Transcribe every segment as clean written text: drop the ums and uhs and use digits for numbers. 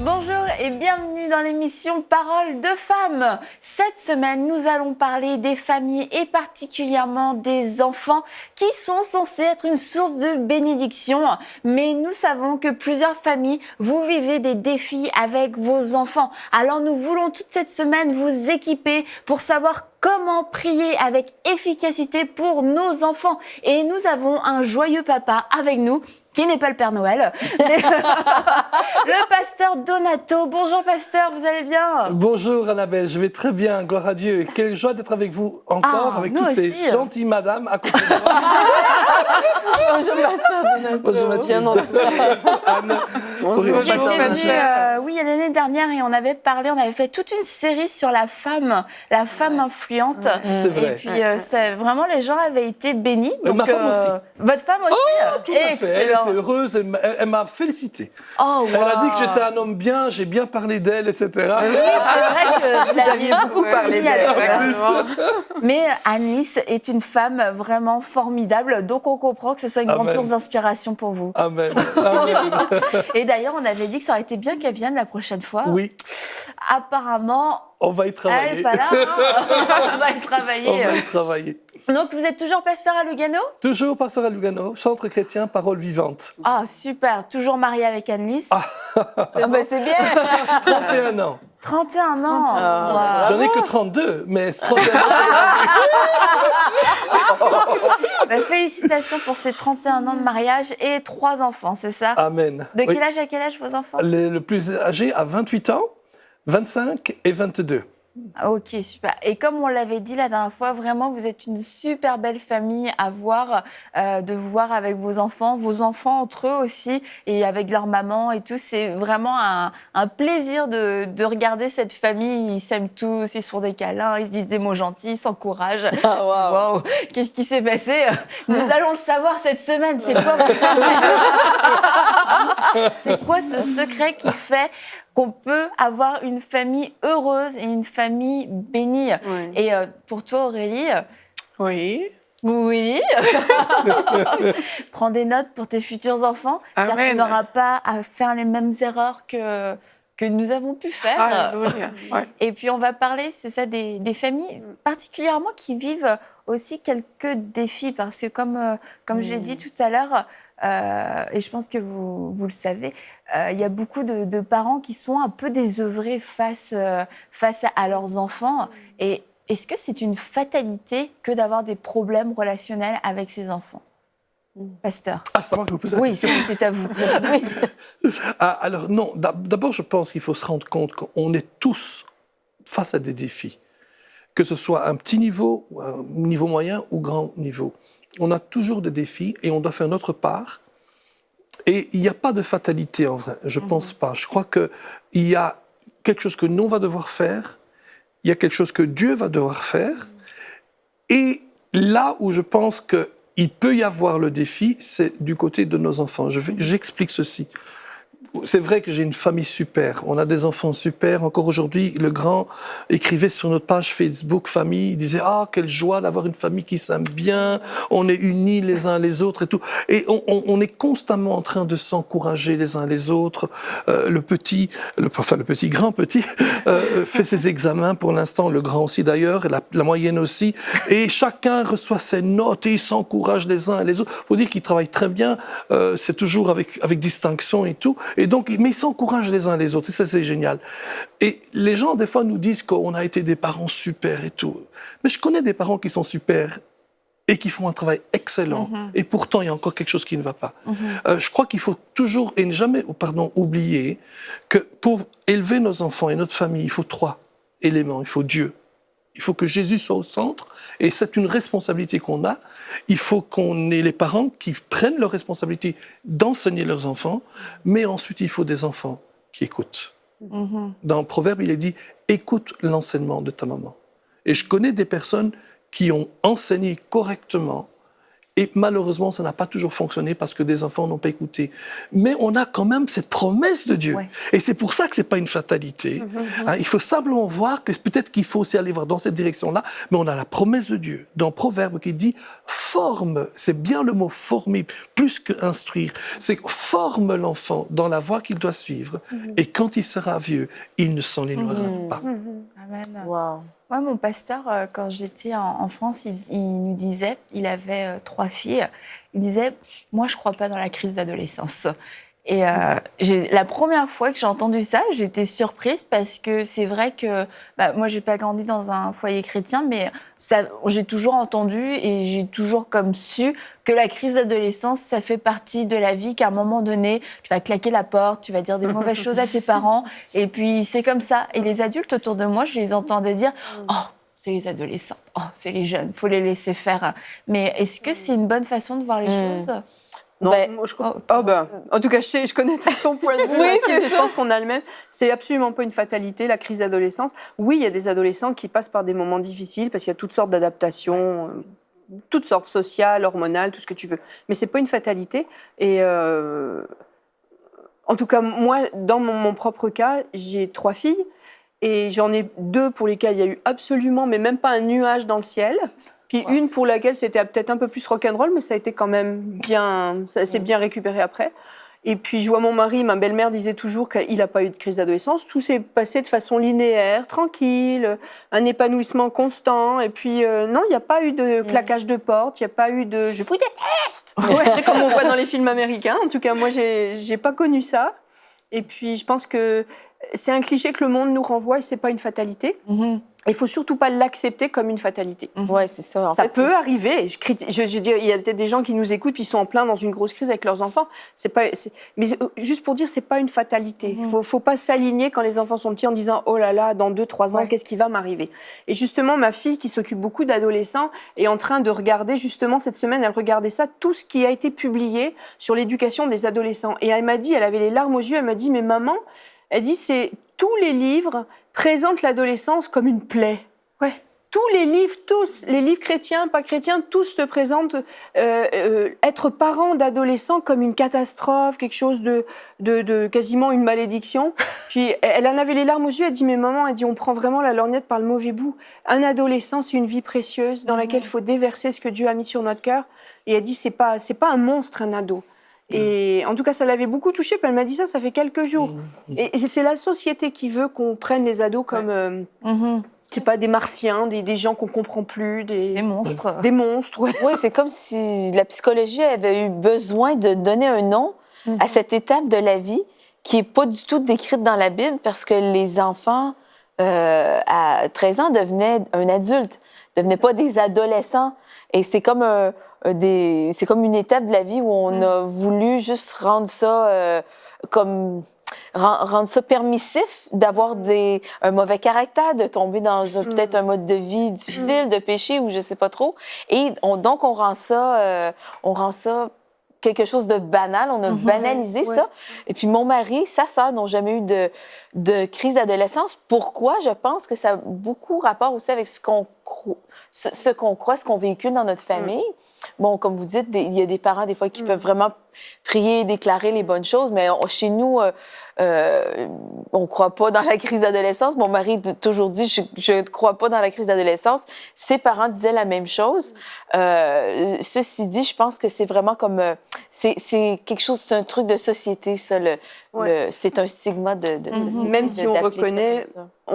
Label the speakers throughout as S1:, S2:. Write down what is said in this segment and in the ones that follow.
S1: Bonjour et bienvenue dans l'émission Paroles de femmes. Cette semaine, nous allons parler des familles et particulièrement des enfants qui sont censés être une source de bénédiction. Mais nous savons que plusieurs familles, vous vivez des défis avec vos enfants. Alors nous voulons toute cette semaine vous équiper pour savoir comment prier avec efficacité pour nos enfants. Et nous avons un joyeux papa avec nous, qui n'est pas le Père Noël, mais le pasteur Donato. Bonjour pasteur, vous allez bien?
S2: Bonjour Annabelle, je vais très bien, gloire à Dieu. Quelle joie d'être avec vous encore, avec toutes ces gentilles madames à côté de moi.
S3: Bonjour pasteur Donato.
S2: Bonjour Mathilde. Anne.
S1: Bonjour. Vous étiez venu l'année dernière et on avait fait toute une série sur la femme influente.
S2: C'est vrai.
S1: Et puis vraiment les gens avaient été bénis. Donc,
S2: ma femme aussi.
S1: Votre femme aussi?
S2: Tout à fait. Elle était heureuse, elle m'a félicité.
S1: Oh, wow.
S2: Elle a dit que j'étais un homme bien, j'ai bien parlé d'elle, etc.
S1: Oui, c'est vrai que vous aviez beaucoup parlé d'elle. Mais Annelise est une femme vraiment formidable, donc on comprend que ce soit une grande source d'inspiration pour vous.
S2: Amen. Amen.
S1: Et d'ailleurs, on avait dit que ça aurait été bien qu'elle vienne la prochaine fois.
S2: Oui.
S1: Apparemment,
S2: on va y travailler.
S1: Elle n'est pas là, hein. On va y travailler.
S2: On va y travailler.
S1: Donc, vous êtes toujours pasteur à Lugano?
S2: Toujours pasteur à Lugano, centre chrétien, parole vivante.
S1: Ah, super. Toujours marié avec Annelise?
S3: C'est bien.
S2: 31 ans.
S1: 31 ans.
S2: Wow. J'en ai que 32, mais 31 ans.
S1: Félicitations pour ces 31 ans de mariage et 3 enfants, c'est ça?
S2: Amen.
S1: De quel âge à quel âge vos enfants?
S2: Le plus âgé a 28 ans, 25 et 22.
S1: Ok, super. Et comme on l'avait dit la dernière fois, vraiment, vous êtes une super belle famille à voir, de vous voir avec vos enfants entre eux aussi, et avec leur maman et tout. C'est vraiment un plaisir de regarder cette famille. Ils s'aiment tous, ils se font des câlins, ils se disent des mots gentils, ils s'encouragent. Wow. Qu'est-ce qui s'est passé? Nous allons le savoir cette semaine. C'est quoi votre secret? C'est quoi ce secret qui fait qu'on peut avoir une famille heureuse et une famille bénie? Oui. Et pour toi, Aurélie?
S3: Oui.
S1: Prends des notes pour tes futurs enfants, car tu n'auras pas à faire les mêmes erreurs que nous avons pu faire.
S3: Ouais.
S1: Et puis, on va parler, c'est ça, des familles particulièrement qui vivent aussi quelques défis, parce que comme je l'ai dit tout à l'heure, et je pense que vous le savez, il y a beaucoup de parents qui sont un peu désœuvrés face à leurs enfants. Et est-ce que c'est une fatalité que d'avoir des problèmes relationnels avec ses enfants? Pasteur.
S2: C'est à moi que vous posez la question.
S1: Oui, c'est à vous. Oui.
S2: Alors non, d'abord je pense qu'il faut se rendre compte qu'on est tous face à des défis. Que ce soit un petit niveau, un niveau moyen ou grand niveau. On a toujours des défis et on doit faire notre part. Et il n'y a pas de fatalité en vrai, je ne pense pas. Je crois qu'il y a quelque chose que nous on va devoir faire, il y a quelque chose que Dieu va devoir faire. Et là où je pense qu'il peut y avoir le défi, c'est du côté de nos enfants. J'explique ceci. C'est vrai que j'ai une famille super, on a des enfants super. Encore aujourd'hui, le grand écrivait sur notre page Facebook famille, il disait « Ah, quelle joie d'avoir une famille qui s'aime bien, on est unis les uns les autres et tout ». Et on est constamment en train de s'encourager les uns les autres. Le grand petit, fait ses examens pour l'instant, le grand aussi d'ailleurs, et la moyenne aussi. Et chacun reçoit ses notes et ils s'encouragent les uns les autres. Il faut dire qu'ils travaillent très bien, c'est toujours avec distinction et tout. Et donc, mais ils s'encouragent les uns les autres, et ça c'est génial. Et les gens, des fois, nous disent qu'on a été des parents super et tout. Mais je connais des parents qui sont super et qui font un travail excellent. Et pourtant, il y a encore quelque chose qui ne va pas. Je crois qu'il faut toujours et ne jamais oublier que pour élever nos enfants et notre famille, il faut 3 éléments. Il faut Dieu. Il faut que Jésus soit au centre, et c'est une responsabilité qu'on a. Il faut qu'on ait les parents qui prennent leur responsabilité d'enseigner leurs enfants, mais ensuite il faut des enfants qui écoutent. Dans Proverbe, il est dit « écoute l'enseignement de ta maman ». Et je connais des personnes qui ont enseigné correctement Et malheureusement, ça n'a pas toujours fonctionné parce que des enfants n'ont pas écouté. Mais on a quand même cette promesse de Dieu.
S1: Ouais.
S2: Et c'est pour ça que ce n'est pas une fatalité. Hein, il faut simplement voir que peut-être qu'il faut aussi aller voir dans cette direction-là, mais on a la promesse de Dieu dans Proverbe qui dit « forme », c'est bien le mot « former », plus qu'instruire. C'est « forme l'enfant dans la voie qu'il doit suivre, et quand il sera vieux, il ne s'en éloignera pas. »
S1: Amen.
S3: Wow.
S1: Moi, mon pasteur, quand j'étais en France, il nous disait, il avait 3 filles, il disait, moi, je ne crois pas dans la crise d'adolescence. Et la première fois que j'ai entendu ça, j'étais surprise parce que c'est vrai que moi, je n'ai pas grandi dans un foyer chrétien, mais j'ai toujours entendu et j'ai toujours comme su que la crise d'adolescence, ça fait partie de la vie, qu'à un moment donné, tu vas claquer la porte, tu vas dire des mauvaises choses à tes parents, et puis c'est comme ça. Et les adultes autour de moi, je les entendais dire « Oh, c'est les adolescents, oh, c'est les jeunes, il faut les laisser faire ». Mais est-ce que c'est une bonne façon de voir les choses ?
S4: Non, moi, je crois. En tout cas, je connais ton point de vue.
S3: Oui,
S4: Mathilde, et je pense qu'on a le même. C'est absolument pas une fatalité, la crise d'adolescence. Oui, il y a des adolescents qui passent par des moments difficiles parce qu'il y a toutes sortes d'adaptations, toutes sortes sociales, hormonales, tout ce que tu veux. Mais c'est pas une fatalité. Et en tout cas, moi, dans mon propre cas, j'ai 3 filles et j'en ai 2 pour lesquelles il y a eu absolument, mais même pas un nuage dans le ciel. Puis une pour laquelle c'était peut-être un peu plus rock'n'roll, mais ça a été quand même bien, ça s'est bien récupéré après. Et puis je vois mon mari, ma belle-mère disait toujours qu'il n'a pas eu de crise d'adolescence. Tout s'est passé de façon linéaire, tranquille, un épanouissement constant. Et puis non, il n'y a pas eu de claquage de porte, il n'y a pas eu de « je vous déteste !» comme on voit dans les films américains. En tout cas, moi, j'ai pas connu ça. Et puis je pense que c'est un cliché que le monde nous renvoie et c'est pas une fatalité. Il faut surtout pas l'accepter comme une fatalité.
S3: Ouais, c'est ça.
S4: Ça peut arriver. Je dis, il y a peut-être des gens qui nous écoutent puis ils sont en plein dans une grosse crise avec leurs enfants. Mais juste pour dire, c'est pas une fatalité. Faut pas s'aligner quand les enfants sont petits en disant oh là là, dans 2-3 ans, qu'est-ce qui va m'arriver? Et justement, ma fille qui s'occupe beaucoup d'adolescents est en train de regarder justement cette semaine, elle regardait ça, tout ce qui a été publié sur l'éducation des adolescents. Et elle m'a dit, elle avait les larmes aux yeux, elle m'a dit mais maman, elle dit c'est tous les livres présentent l'adolescence comme une plaie.
S1: Ouais.
S4: Tous les livres chrétiens, pas chrétiens, tous te présentent être parent d'adolescent comme une catastrophe, quelque chose de quasiment une malédiction. Puis elle en avait les larmes aux yeux, elle dit mais maman, elle dit on prend vraiment la lorgnette par le mauvais bout. Un adolescent, c'est une vie précieuse dans laquelle il faut déverser ce que Dieu a mis sur notre cœur. Et elle dit c'est pas un monstre, un ado. Et en tout cas, ça l'avait beaucoup touchée. Puis elle m'a dit ça fait quelques jours. Et c'est la société qui veut qu'on prenne les ados comme, c'est pas des martiens, des gens qu'on comprend plus, des
S1: monstres.
S4: Des monstres, ouais.
S3: Oui, c'est comme si la psychologie avait eu besoin de donner un nom à cette étape de la vie qui est pas du tout décrite dans la Bible parce que les enfants à 13 ans devenaient un adulte, devenaient pas des adolescents. Et c'est comme c'est comme une étape de la vie où on a voulu juste rendre ça rendre ça permissif d'avoir un mauvais caractère, de tomber dans peut-être un mode de vie difficile, de péché ou je sais pas trop. Et donc on rend ça quelque chose de banal. On a banalisé ça. Et puis mon mari, sa sœur n'ont jamais eu de crise d'adolescence. Pourquoi? Je pense que ça a beaucoup rapport aussi avec ce qu'on croit, ce qu'on véhicule dans notre famille. Bon, comme vous dites, il y a des parents, des fois, qui peuvent vraiment prier, déclarer les bonnes choses, mais chez nous, on croit pas dans la crise d'adolescence. Mon mari a toujours dit, je ne crois pas dans la crise d'adolescence. Ses parents disaient la même chose. Ceci dit, je pense que c'est vraiment comme... c'est quelque chose, c'est un truc de société, ça. C'est un stigma de société.
S4: Même si on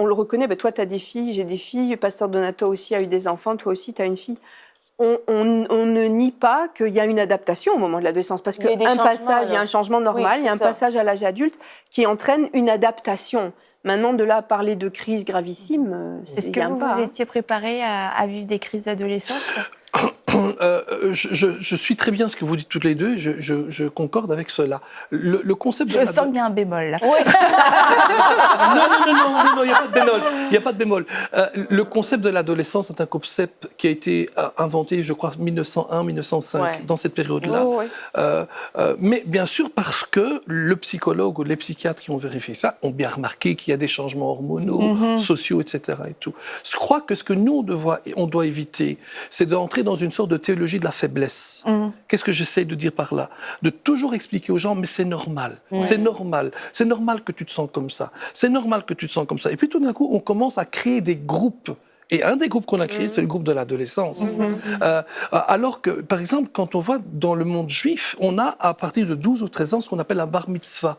S4: le reconnaît, toi, tu as des filles, j'ai des filles, Pasteur Donato aussi a eu des enfants, toi aussi, tu as une fille. On ne nie pas qu'il y a une adaptation au moment de l'adolescence, parce qu'il y a un changement normal, il y a un passage à l'âge adulte qui entraîne une adaptation. Maintenant, de là à parler de crise gravissime,
S1: est-ce que vous étiez préparé à vivre des crises d'adolescence?
S2: Je suis très bien ce que vous dites toutes les deux, je concorde avec cela. Le concept
S1: je sens qu'il y a un bémol là.
S2: Oui. non, il n'y a pas de bémol. Le concept de l'adolescence est un concept qui a été inventé, je crois, 1901-1905, dans cette période-là. Mais bien sûr, parce que le psychologue ou les psychiatres qui ont vérifié ça ont bien remarqué qu'il y a des changements hormonaux, sociaux, etc. Et tout. Je crois que ce que nous, on doit éviter, c'est d'entrer dans une sorte sorte de théologie de la faiblesse. Qu'est-ce que j'essaie de dire par là? De toujours expliquer aux gens, mais c'est normal, c'est normal. C'est normal que tu te sens comme ça. C'est normal que tu te sens comme ça. Et puis tout d'un coup, on commence à créer des groupes. Et un des groupes qu'on a créé, c'est le groupe de l'adolescence. Alors que, par exemple, quand on voit dans le monde juif, on a à partir de 12 ou 13 ans ce qu'on appelle la bar mitzvah.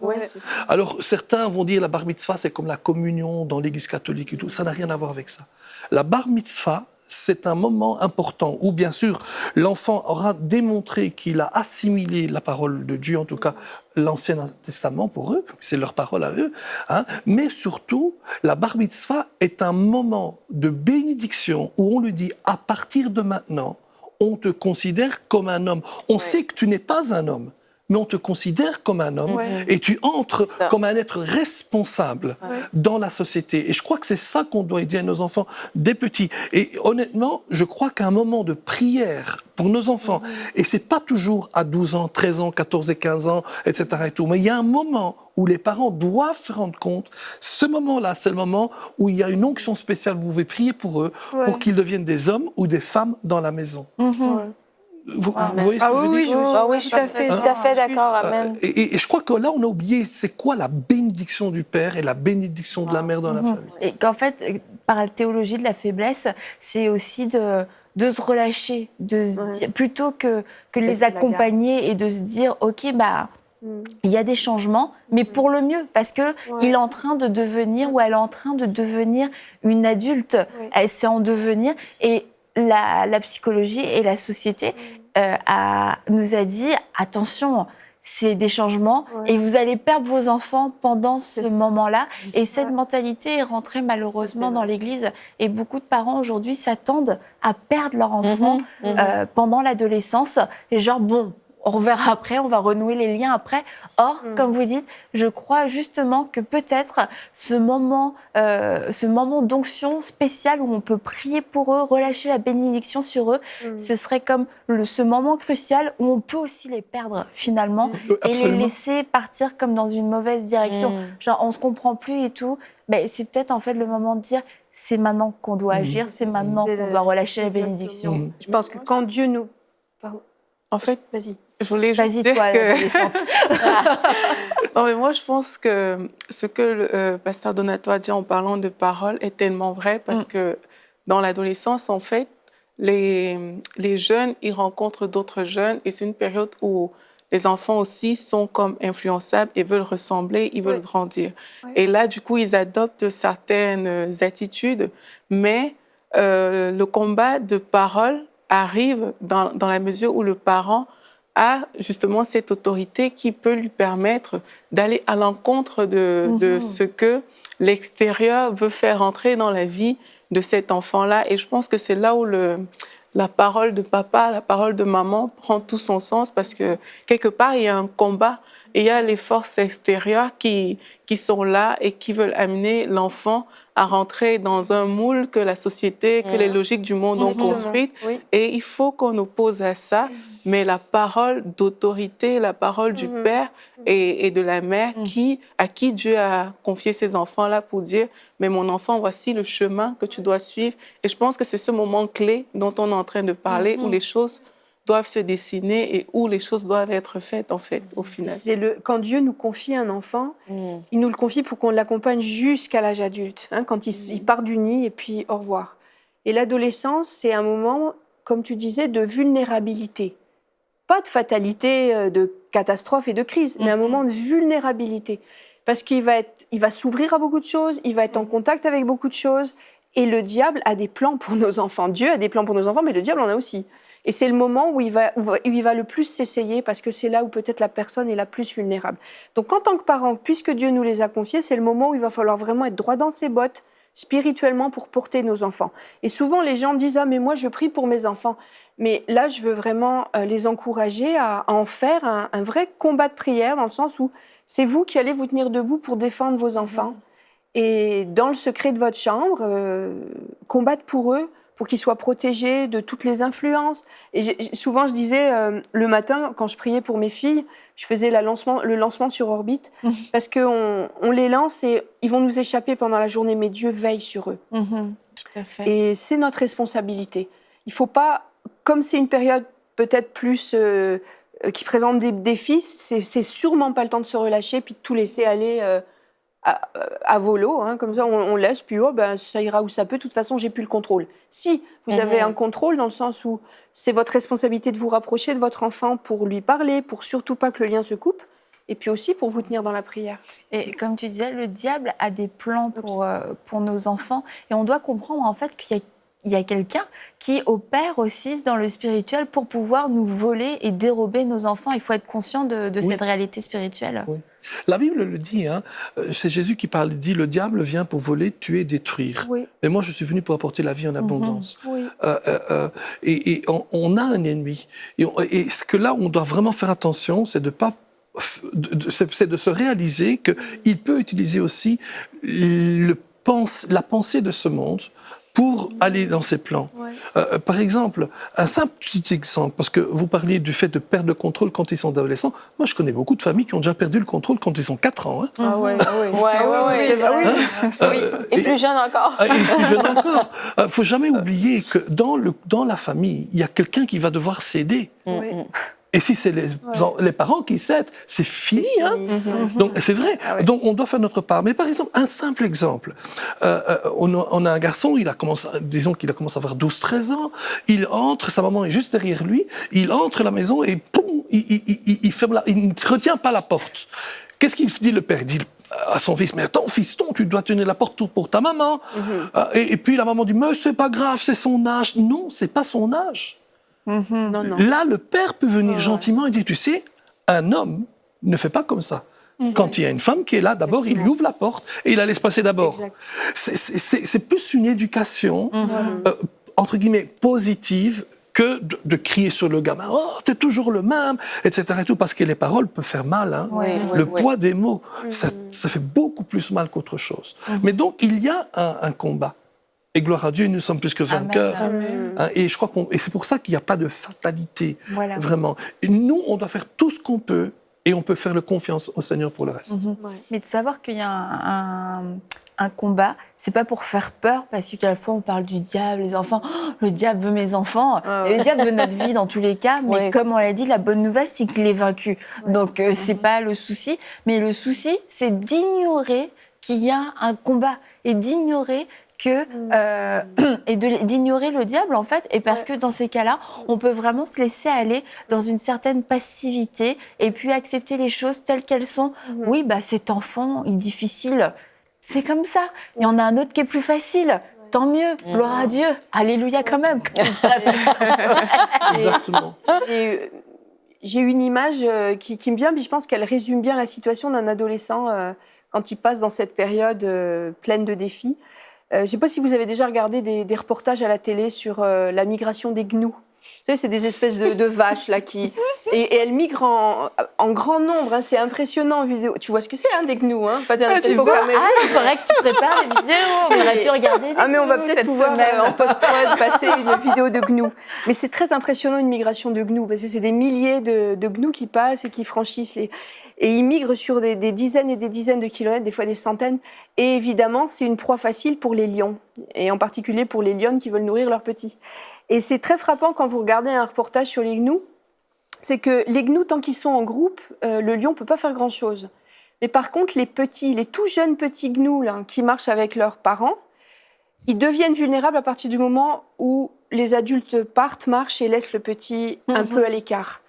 S2: Alors certains vont dire la bar mitzvah, c'est comme la communion dans l'église catholique et tout. Ça n'a rien à voir avec ça. La bar mitzvah, c'est un moment important où, bien sûr, l'enfant aura démontré qu'il a assimilé la parole de Dieu, en tout cas l'Ancien Testament pour eux, c'est leur parole à eux, hein. Mais surtout, la bar mitzvah est un moment de bénédiction où on lui dit, à partir de maintenant, on te considère comme un homme. On sait que tu n'es pas un homme, mais on te considère comme un homme et tu entres comme un être responsable dans la société. Et je crois que c'est ça qu'on doit aider à nos enfants dès petits. Et honnêtement, je crois qu'un moment de prière pour nos enfants, et c'est pas toujours à 12 ans, 13 ans, 14 et 15 ans, etc. et tout, mais il y a un moment où les parents doivent se rendre compte, ce moment-là, c'est le moment où il y a une onction spéciale, vous pouvez prier pour eux, pour qu'ils deviennent des hommes ou des femmes dans la maison. Vous voyez ce que je veux dire?
S3: Oui, je suis tout à fait d'accord. Amen.
S2: Et je crois que là, on a oublié, c'est quoi la bénédiction du père et la bénédiction de la mère dans la famille.
S1: Et qu'en fait, par la théologie de la faiblesse, c'est aussi de se relâcher, de se dire, plutôt que de les accompagner et de se dire, ok, bah, il y a des changements, mais pour le mieux, parce que il est en train de devenir, ou elle est en train de devenir une adulte, elle sait en devenir, et la psychologie et la société nous a dit, attention, c'est des changements et vous allez perdre vos enfants pendant ce moment-là. Et cette mentalité est rentrée malheureusement dans l'Église. Et beaucoup de parents aujourd'hui s'attendent à perdre leur enfant pendant l'adolescence. Et genre, bon, on reverra après, on va renouer les liens après. Or, comme vous dites, je crois justement que peut-être ce moment d'onction spécial où on peut prier pour eux, relâcher la bénédiction sur eux, ce serait comme ce moment crucial où on peut aussi les perdre finalement et les laisser partir comme dans une mauvaise direction. Genre, on se comprend plus et tout. Ben, c'est peut-être en fait le moment de dire, c'est maintenant qu'on doit agir, c'est maintenant qu'on doit relâcher la bénédiction.
S4: Je pense que quand Dieu nous... Pardon.
S5: En fait,
S4: vas-y.
S5: Je voulais juste
S1: Vas-y,
S5: dire
S1: toi, l'adolescente.
S5: Non, mais moi, je pense que ce que le pasteur Donato a dit en parlant de parole est tellement vrai parce que dans l'adolescence, en fait, les jeunes, ils rencontrent d'autres jeunes et c'est une période où les enfants aussi sont comme influençables et veulent ressembler, ils veulent grandir. Et là, du coup, ils adoptent certaines attitudes, mais le combat de parole arrive dans la mesure où le parent a justement cette autorité qui peut lui permettre d'aller à l'encontre de ce que l'extérieur veut faire entrer dans la vie de cet enfant-là. Et je pense que c'est là où la parole de papa, la parole de maman prend tout son sens parce que quelque part, il y a un combat et il y a les forces extérieures qui sont là et qui veulent amener l'enfant à rentrer dans un moule que la société, que les logiques du monde ont construit. Et il faut qu'on oppose à ça. Mais la parole d'autorité, la parole du père et de la mère à qui Dieu a confié ces enfants-là pour dire « Mais mon enfant, voici le chemin que tu dois suivre. » Et je pense que c'est ce moment clé dont on est en train de parler, où les choses doivent se dessiner et où les choses doivent être faites, en fait, au final.
S4: Quand Dieu nous confie un enfant, il nous le confie pour qu'on l'accompagne jusqu'à l'âge adulte, hein, quand il part du nid et puis au revoir. Et l'adolescence, c'est un moment, comme tu disais, de vulnérabilité. Pas de fatalité, de catastrophe et de crise, mais un moment de vulnérabilité. Parce qu'il va s'ouvrir à beaucoup de choses, il va être en contact avec beaucoup de choses, et le diable a des plans pour nos enfants. Dieu a des plans pour nos enfants, mais le diable en a aussi. Et c'est le moment où il va le plus s'essayer, parce que c'est là où peut-être la personne est la plus vulnérable. Donc en tant que parent, puisque Dieu nous les a confiés, c'est le moment où il va falloir vraiment être droit dans ses bottes, spirituellement, pour porter nos enfants. Et souvent, les gens disent « Ah, mais moi, je prie pour mes enfants ». Mais là, je veux vraiment les encourager à en faire un vrai combat de prière, dans le sens où c'est vous qui allez vous tenir debout pour défendre vos enfants. Et dans le secret de votre chambre, combattre pour eux, pour qu'ils soient protégés de toutes les influences. Et souvent, je disais, le matin, quand je priais pour mes filles, je faisais le lancement sur orbite, parce qu'on les lance et ils vont nous échapper pendant la journée, mais Dieu veille sur eux.
S1: Tout à fait.
S4: Et c'est notre responsabilité. Il ne faut pas... comme c'est une période peut-être plus qui présente des défis, c'est sûrement pas le temps de se relâcher puis de tout laisser aller à volo, hein, comme ça on laisse, puis ça ira où ça peut, de toute façon j'ai plus le contrôle. Si vous avez un contrôle dans le sens où c'est votre responsabilité de vous rapprocher de votre enfant pour lui parler, pour surtout pas que le lien se coupe, et puis aussi pour vous tenir dans la prière.
S1: Et comme tu disais, le diable a des plans pour nos enfants, et on doit comprendre en fait qu'il y a quelqu'un qui opère aussi dans le spirituel pour pouvoir nous voler et dérober nos enfants. Il faut être conscient de cette réalité spirituelle.
S2: Oui. La Bible le dit, hein, c'est Jésus qui parle, il dit « Le diable vient pour voler, tuer, détruire.
S4: Oui.
S2: Mais moi, je suis venu pour apporter la vie en abondance.
S4: Oui.
S2: Et on a un ennemi. Et ce que là, on doit vraiment faire attention, c'est de se réaliser qu'il peut utiliser aussi la pensée de ce monde pour aller dans ses plans. Ouais. Par exemple, un simple petit exemple, parce que vous parliez du fait de perdre le contrôle quand ils sont adolescents. Moi, je connais beaucoup de familles qui ont déjà perdu le contrôle quand ils ont 4 ans. Hein.
S4: Ah ouais,
S3: Et plus jeunes encore.
S2: Et plus jeunes encore. Il ne faut jamais oublier que dans la famille, il y a quelqu'un qui va devoir céder. Et si c'est les parents qui cèdent, c'est fini. Hein. Donc, c'est vrai. Ah ouais. Donc, on doit faire notre part. Mais par exemple, un simple exemple. On a un garçon, disons qu'il a commencé à avoir 12-13 ans. Il entre, sa maman est juste derrière lui. Il entre à la maison et poum, il ferme il ne retient pas la porte. Qu'est-ce qu'il dit le père? Il dit à son fils, mais attends, fiston, tu dois tenir la porte pour ta maman. Et puis la maman dit, mais c'est pas grave, c'est son âge. Non, c'est pas son âge. Non. Là, le père peut venir gentiment et dire, tu sais, un homme ne fait pas comme ça. Quand il y a une femme qui est là, d'abord, il lui ouvre la porte et il la laisse passer d'abord. C'est plus une éducation, entre guillemets, positive que de crier sur le gamin, « Oh, t'es toujours le même », etc. Et tout, parce que les paroles peuvent faire mal. Hein. Le poids des mots, ça fait beaucoup plus mal qu'autre chose. Mais donc, il y a un combat. Et gloire à Dieu, nous sommes plus que vainqueurs. Hein, et je crois et c'est pour ça qu'il n'y a pas de fatalité, vraiment. Et nous, on doit faire tout ce qu'on peut, et on peut faire confiance au Seigneur pour le reste.
S1: Mais de savoir qu'il y a un combat, c'est pas pour faire peur, parce qu'à la fois on parle du diable, les enfants, le diable veut mes enfants, et le diable veut notre vie dans tous les cas, mais comme on l'a dit, la bonne nouvelle, c'est qu'il est vaincu. Donc c'est pas le souci, mais le souci, c'est d'ignorer qu'il y a un combat, et d'ignorer d'ignorer le diable en fait, et parce que dans ces cas-là, on peut vraiment se laisser aller dans une certaine passivité et puis accepter les choses telles qu'elles sont. Oui, cet enfant est difficile, c'est comme ça. Il y en a un autre qui est plus facile. Tant mieux, gloire à Dieu, alléluia quand même.
S2: Exactement.
S4: J'ai une image qui me vient, mais je pense qu'elle résume bien la situation d'un adolescent quand il passe dans cette période pleine de défis. Je ne sais pas si vous avez déjà regardé des reportages à la télé sur la migration des gnous. Vous savez, c'est des espèces de vaches là et elles migrent en grand nombre. Hein, c'est impressionnant en vidéo. Tu vois ce que c'est, des gnous, hein? Enfin,
S1: il faudrait que tu prépares les vidéos. On aurait pu regarder.
S4: Mais on va peut-être pouvoir en post-prod passer une vidéo de gnous. Mais c'est très impressionnant une migration de gnous parce que c'est des milliers de gnous qui passent et qui franchissent et ils migrent sur des dizaines et des dizaines de kilomètres, des fois des centaines. Et évidemment, c'est une proie facile pour les lions, et en particulier pour les lionnes qui veulent nourrir leurs petits. Et c'est très frappant quand vous regardez un reportage sur les gnous, c'est que les gnous, tant qu'ils sont en groupe, le lion ne peut pas faire grand-chose. Mais par contre, les tout jeunes petits gnous là, qui marchent avec leurs parents, ils deviennent vulnérables à partir du moment où les adultes partent, marchent et laissent le petit un peu à l'écart.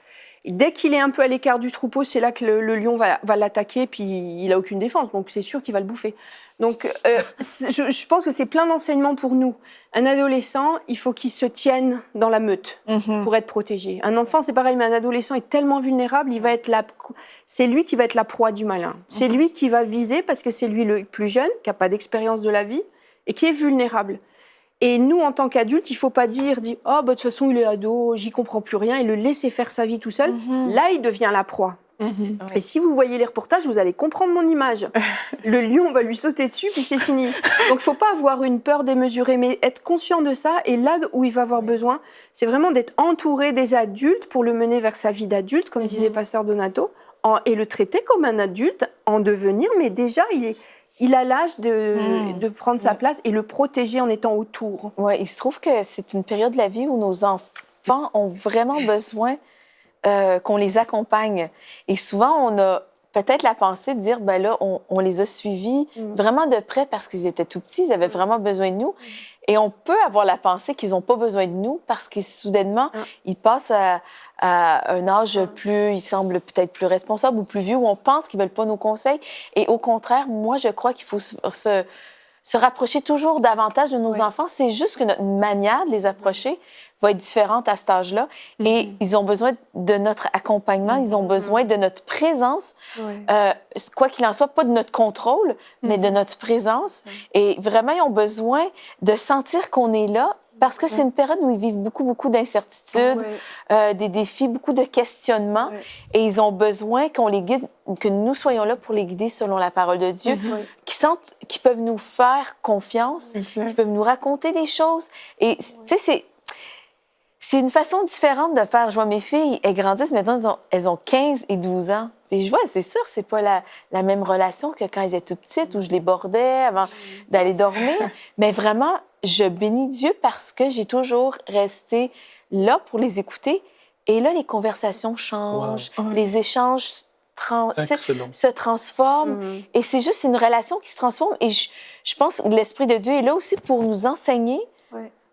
S4: Et dès qu'il est un peu à l'écart du troupeau, c'est là que le lion va l'attaquer, puis il n'a aucune défense, donc c'est sûr qu'il va le bouffer. Donc je pense que c'est plein d'enseignements pour nous. Un adolescent, il faut qu'il se tienne dans la meute pour être protégé. Un enfant, c'est pareil, mais un adolescent est tellement vulnérable, c'est lui qui va être la proie du malin. C'est lui qui va viser, parce que c'est lui le plus jeune, qui n'a pas d'expérience de la vie, et qui est vulnérable. Et nous, en tant qu'adultes, il ne faut pas dire « Oh, de toute façon, il est ado, j'y comprends plus rien », et le laisser faire sa vie tout seul. Là, il devient la proie. Et si vous voyez les reportages, vous allez comprendre mon image. Le lion va lui sauter dessus, puis c'est fini. Donc, il ne faut pas avoir une peur démesurée, mais être conscient de ça. Et là où il va avoir besoin, c'est vraiment d'être entouré des adultes pour le mener vers sa vie d'adulte, comme disait Pasteur Donato, et le traiter comme un adulte en devenir, mais déjà, il a l'âge de prendre sa place et le protéger en étant autour.
S3: Oui, il se trouve que c'est une période de la vie où nos enfants enfants ont vraiment besoin qu'on les accompagne. Et souvent, on a peut-être la pensée de dire, ben là, on les a suivis vraiment de près parce qu'ils étaient tout petits, ils avaient vraiment besoin de nous. Et on peut avoir la pensée qu'ils n'ont pas besoin de nous parce qu'ils, soudainement, ils passent à un âge plus, ils semblent peut-être plus responsables ou plus vieux, où on pense qu'ils ne veulent pas nos conseils. Et au contraire, moi, je crois qu'il faut se rapprocher toujours davantage de nos enfants. C'est juste que notre manière de les approcher va être différente à cet âge-là. Et ils ont besoin de notre accompagnement, ils ont besoin de notre présence, quoi qu'il en soit, pas de notre contrôle, mais de notre présence. Et vraiment, ils ont besoin de sentir qu'on est là, parce que c'est une période où ils vivent beaucoup, beaucoup d'incertitudes, des défis, beaucoup de questionnements. Et ils ont besoin qu'on les guide, que nous soyons là pour les guider selon la parole de Dieu, qui sentent qu'ils peuvent nous faire confiance, qu'ils peuvent nous raconter des choses. Et tu sais, c'est une façon différente de faire. Je vois mes filles, elles grandissent maintenant, elles ont 15 et 12 ans. Et je vois, c'est sûr, c'est pas la même relation que quand elles étaient toutes petites, où je les bordais avant d'aller dormir. Mais vraiment, je bénis Dieu parce que j'ai toujours resté là pour les écouter. Et là, les conversations changent, les échanges se transforment. Et c'est juste une relation qui se transforme. Et je pense que l'Esprit de Dieu est là aussi pour nous enseigner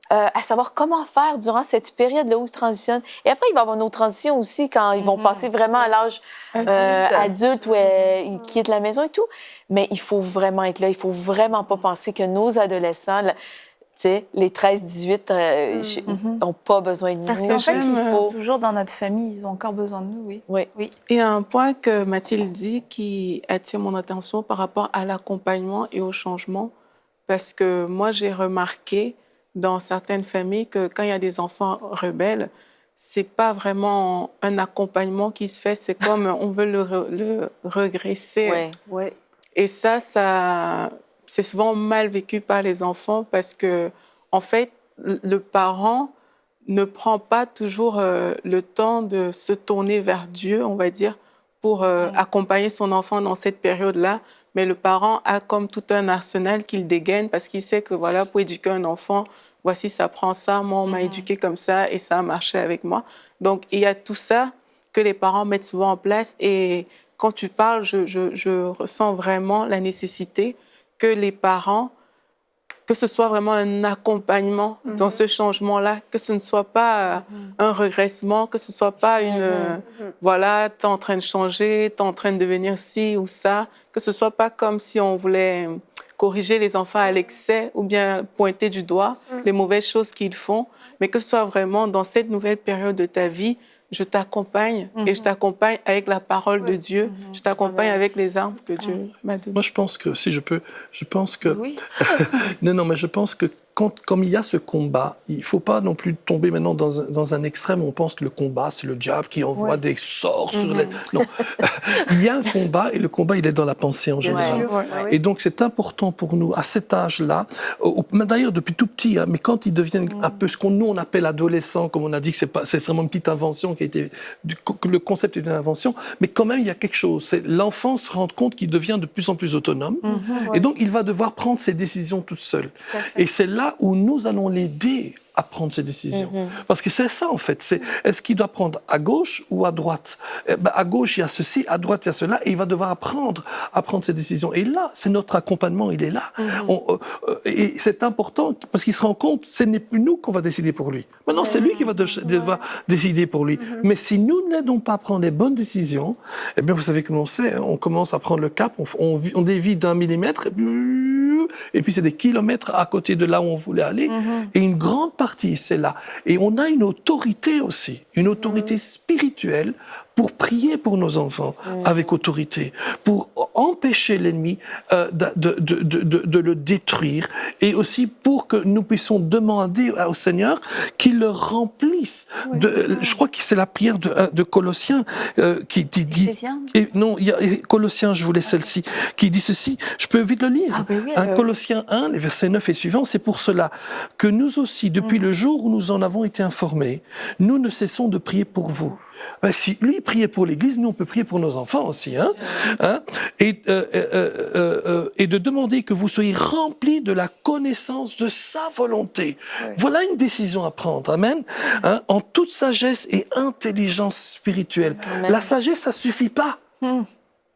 S3: à savoir comment faire durant cette période-là où ils transitionnent. Et après, il va y avoir nos transitions aussi quand ils vont passer vraiment à l'âge adulte où ils quittent la maison et tout. Mais il faut vraiment être là. Il faut vraiment pas penser que nos adolescents, tu sais, les 13-18, n'ont pas besoin de nous.
S1: Parce qu'en fait, ils sont toujours dans notre famille. Ils ont encore besoin de nous, oui.
S5: Et un point que Mathilde dit qui attire mon attention par rapport à l'accompagnement et au changement, parce que moi, j'ai remarqué dans certaines familles que quand il y a des enfants rebelles, c'est pas vraiment un accompagnement qui se fait, c'est comme on veut le regresser. Et ça, c'est souvent mal vécu par les enfants parce que, en fait, le parent ne prend pas toujours le temps de se tourner vers Dieu, on va dire, pour accompagner son enfant dans cette période-là. Mais le parent a comme tout un arsenal qu'il dégaine parce qu'il sait que, voilà, pour éduquer un enfant, voici, ça prend ça, moi, on m'a éduqué comme ça et ça a marché avec moi. Donc, il y a tout ça que les parents mettent souvent en place. Et quand tu parles, je ressens vraiment la nécessité que les parents, que ce soit vraiment un accompagnement dans ce changement-là, que ce ne soit pas un regressement, que ce ne soit pas voilà, tu es en train de changer, tu es en train de devenir ci ou ça, que ce ne soit pas comme si on voulait corriger les enfants à l'excès ou bien pointer du doigt les mauvaises choses qu'ils font, mais que ce soit vraiment dans cette nouvelle période de ta vie, je t'accompagne et je t'accompagne avec la parole de Dieu, je t'accompagne avec les armes que Dieu m'a données.
S2: Moi, je pense que, si je peux, je pense que... non, mais je pense que comme il y a ce combat, il ne faut pas non plus tomber maintenant dans un extrême où on pense que le combat, c'est le diable qui envoie des sorts sur les... Non, il y a un combat et le combat, il est dans la pensée en général. Et donc, c'est important pour nous, à cet âge-là, d'ailleurs depuis tout petit, mais quand ils deviennent un peu ce qu'on nous on appelle adolescents, comme on a dit que c'est vraiment une petite invention qui a été... Le concept est une invention, mais quand même, il y a quelque chose. C'est l'enfant se rend compte qu'il devient de plus en plus autonome et donc, il va devoir prendre ses décisions toute seule. Et c'est là où nous allons l'aider à prendre ses décisions. Parce que c'est ça, en fait. Est-ce qu'il doit prendre à gauche ou à droite? À gauche, il y a ceci, à droite, il y a cela, et il va devoir apprendre à prendre ses décisions. Et là, c'est notre accompagnement, il est là. Et c'est important, parce qu'il se rend compte, ce n'est plus nous qu'on va décider pour lui. Maintenant, c'est lui qui va devoir décider pour lui. Mais si nous n'aidons pas à prendre les bonnes décisions, eh bien, vous savez comment c'est, on commence à prendre le cap, on dévie d'1 millimètre, et puis c'est des kilomètres à côté de là où on voulait aller. Et une grande partie, c'est là. Et on a une autorité aussi, une autorité spirituelle pour prier pour nos enfants avec autorité, pour empêcher l'ennemi de le détruire, et aussi pour que nous puissions demander au Seigneur qu'il le remplisse. Je crois que c'est la prière de Colossiens qui dit... Non, il y a Colossiens, je voulais celle-ci, qui dit ceci, je peux vite le lire. Colossiens 1, les versets 9 et suivants, c'est pour cela que nous aussi, depuis le jour où nous en avons été informés, nous ne cessons de prier pour vous, Ben, si lui priait pour l'Église, nous on peut prier pour nos enfants aussi, hein, et de demander que vous soyez remplis de la connaissance de sa volonté. Ouais. Voilà une décision à prendre, amen, hein, en toute sagesse et intelligence spirituelle. Amen. La sagesse, ça suffit pas.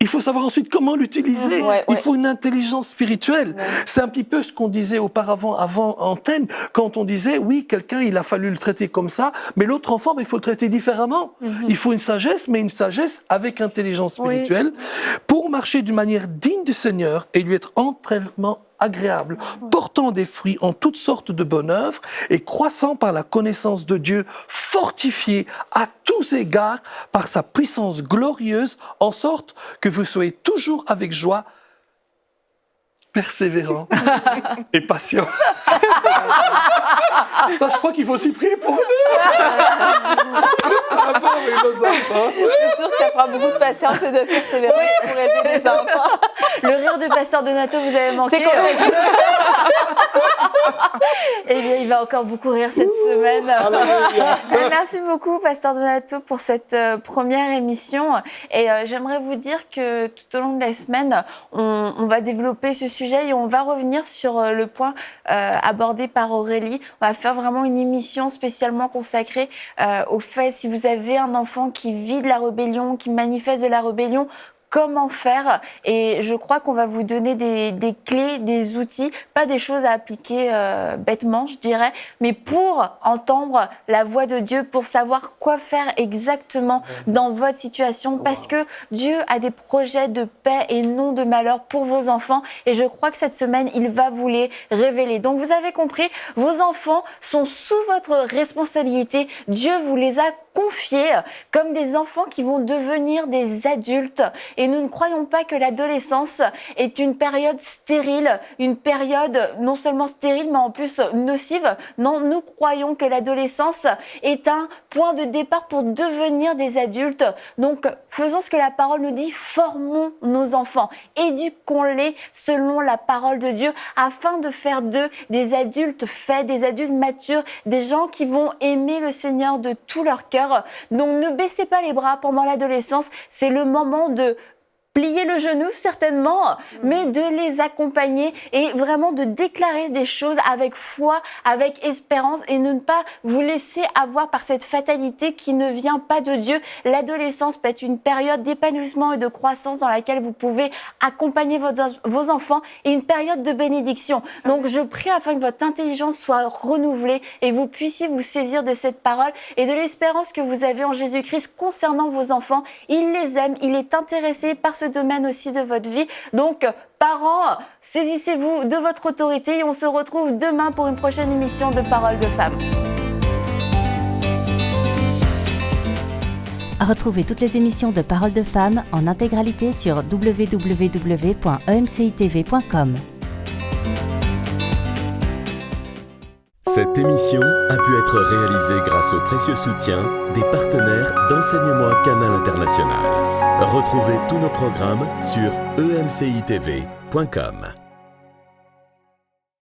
S2: Il faut savoir ensuite comment l'utiliser. Il faut une intelligence spirituelle. C'est un petit peu ce qu'on disait auparavant, avant antenne, quand on disait, oui, quelqu'un, il a fallu le traiter comme ça, mais l'autre enfant, il faut le traiter différemment. Il faut une sagesse, mais une sagesse avec intelligence spirituelle, pour marcher d'une manière digne du Seigneur et lui être entièrement agréable, portant des fruits en toutes sortes de bonnes œuvres et croissant par la connaissance de Dieu, fortifié à tous égards par sa puissance glorieuse, en sorte que vous soyez toujours avec joie, persévérant et patient. Ça, je crois qu'il faut s'y prier pour par rapport avec nos enfants.
S3: C'est sûr que ça prend beaucoup de patience et de persévérance pour aider les enfants.
S1: Le rire de Pasteur Donato, vous avez manqué.
S3: C'est contagieux.
S1: Eh bien, il va encore beaucoup rire cette semaine. Merci beaucoup, Pasteur Donato, pour cette première émission. Et j'aimerais vous dire que tout au long de la semaine, on va développer ce sujet et on va revenir sur le point abordé par Aurélie. On va faire vraiment une émission spécialement consacrée au fait, si vous avez un enfant qui vit de la rébellion, qui manifeste de la rébellion, comment faire. Et je crois qu'on va vous donner des clés, des outils, pas des choses à appliquer bêtement, je dirais, mais pour entendre la voix de Dieu, pour savoir quoi faire exactement dans votre situation, parce que Dieu a des projets de paix et non de malheur pour vos enfants. Et je crois que cette semaine, il va vous les révéler. Donc vous avez compris, vos enfants sont sous votre responsabilité. Dieu vous les a confiés comme des enfants qui vont devenir des adultes. Et nous ne croyons pas que l'adolescence est une période stérile, une période non seulement stérile, mais en plus nocive. Non, nous croyons que l'adolescence est un point de départ pour devenir des adultes. Donc, faisons ce que la parole nous dit, formons nos enfants, éduquons-les selon la parole de Dieu, afin de faire d'eux des adultes faits, des adultes matures, des gens qui vont aimer le Seigneur de tout leur cœur. Donc, ne baissez pas les bras pendant l'adolescence. C'est le moment de plier le genou certainement, mais de les accompagner et vraiment de déclarer des choses avec foi, avec espérance et ne pas vous laisser avoir par cette fatalité qui ne vient pas de Dieu. L'adolescence peut être une période d'épanouissement et de croissance dans laquelle vous pouvez accompagner vos enfants et une période de bénédiction. Donc je prie afin que votre intelligence soit renouvelée et que vous puissiez vous saisir de cette parole et de l'espérance que vous avez en Jésus-Christ concernant vos enfants. Il les aime, il est intéressé par ce domaine aussi de votre vie. Donc, parents, saisissez-vous de votre autorité et on se retrouve demain pour une prochaine émission de Paroles de Femmes.
S6: Retrouvez toutes les émissions de Paroles de Femmes en intégralité sur www.emcitv.com.
S7: Cette émission a pu être réalisée grâce au précieux soutien des partenaires d'Enseignement Canal International. Retrouvez tous nos programmes sur emcitv.com.